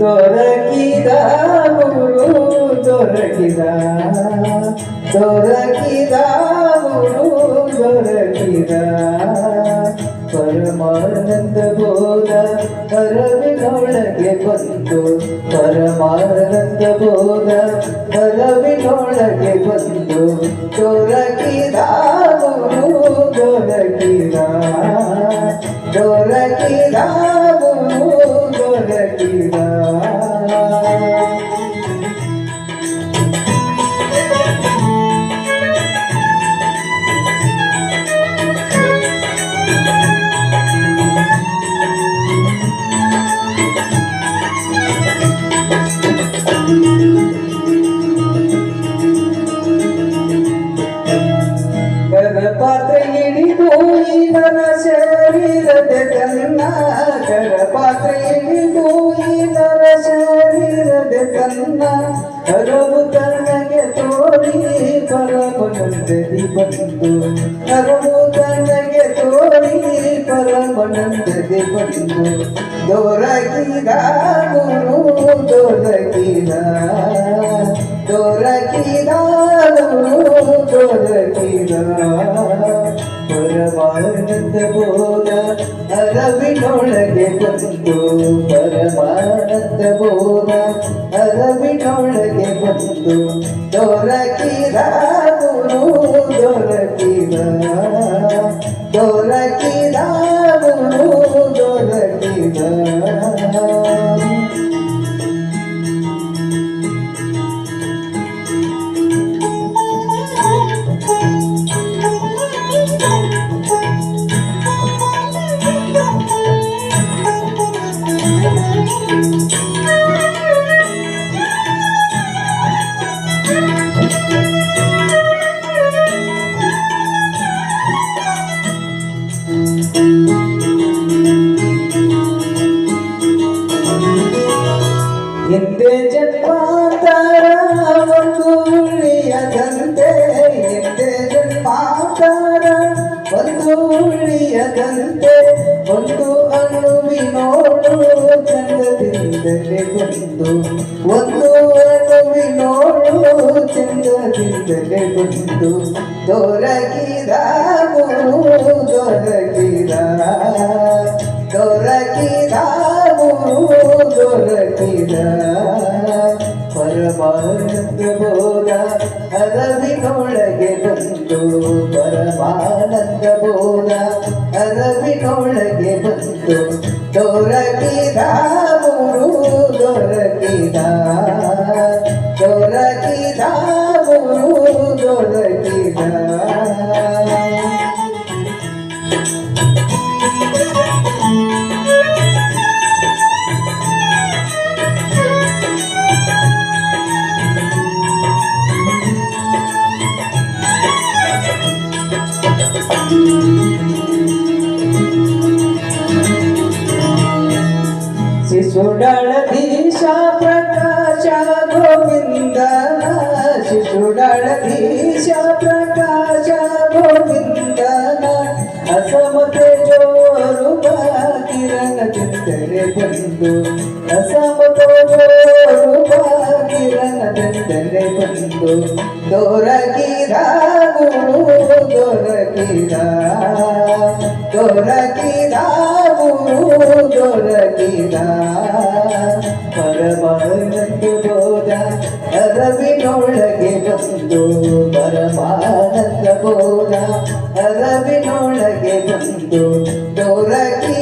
ದೊರಕಿದ ಗುರು ದೊರಕಿದ ದೊರಕಿದ ಗುರು ದೊರಕಿದ ಪರಮಾನಂದ ಬೋಧ ಅರವಿನೊಳಗೆ ಬಂದು ಪರಮಾನಂದ ಬೋಧ ಅರವಿನೊಳಗೆ ಬಂದು ದೊರಕಿದ ಗುರು ದೊರಕಿದ ದೊರಕಿದ ಗುರು ದೊರಕಿದ ಪಾತ್ರೆ ಹಿಡಿದು ನನ್ನ ಶರೀರದ ಕನ್ನ ಪಾತ್ರೆ ಹಿಡಿದು ನನ್ನ ಶರೀರದ ಕನ್ನ ಹರವು ತನಗೆ ತೋರಿ ಪರಮನಂದದಿ ಬಂದು ಹರವು ತನಗೆ ತೋರಿ ಪರಮನಂದದಿ ಬಂದು ದೊರಕಿದ ಗುರು ದೊರಕಿದ ದೊರಕಿದ ಗುರು ದೊರಕಿದ ಪರಮಾನಂದ ಬೋಧ ಅರವಿನೊಳಗೆ ಬಂದು ಪರಮಾನಂದ ಬೋಧ ಅರವಿನೊಳಗೆ ಬಂದು ದೊರಕಿದ ಗುರು ದೊರಕಿದ ದೊರಕಿದ ಗುರು ದೊರಕಿದ ಎಂದೇ ಜನ್ಮಾಂತರ ಒಂದು ಉಳಿಯದಂತೆ ಎಂದೇ ಜನ್ಮಾಂತರ ಒಂದು ಉಳಿಯದಂತೆ ಒಂದು ಅಣುವಿನೋಡು ಚಂದದಿಂದಲೇ ಬಂದು ಒಂದು ಅಣುವಿನೋಡು ಚಂದದಿಂದಲೇ ಬಂದು ದೊರಕಿದ ಗುರು ದೊರಕಿದ ದೊರಕಿದ ಗುರು ದೊರಕಿದ ಪರಮಾನಂದ ಬೋಧ ಅರವಿನೊಳಗೆ ಬಂದು ಪರಮಾನಂದ ಬೋಧ ಅರವಿನೊಳಗೆ ಬಂದು ದೊರಕಿದ ಗುರು ದೊರಕಿದ ದೊರಕಿದ ಗುರು ದೊರಕಿದ ಶಿಶುಡಳಧೀಶ ಪ್ರಕಾಶ ಗೋವಿಂದನ ಶಿಶುಡಳಧೀಶ ಪ್ರಕಾಶ ಗೋವಿಂದನ ಅಸಮತೆ ಜೋರು ಕಿರಣದಿಂದಲೇ ಬಂದು ಅಸಮತ ಜೋರು ಕಿರಣದಿಂದಲೇ ಬಂದು ದೊರಕಿದ ಗುರು ದೊರಕಿದ ದೊರಕಿದ ಗುರು ದೊರಕಿದ ಪರಮಾನಂದ ಬೋಧ ಅರವಿನೊಳಗೆ ಬಂದು ಪರಮಾನಂದ ಬೋಧ ಅರವಿನೊಳಗೆ ಬಂದು ದೊರಕಿದ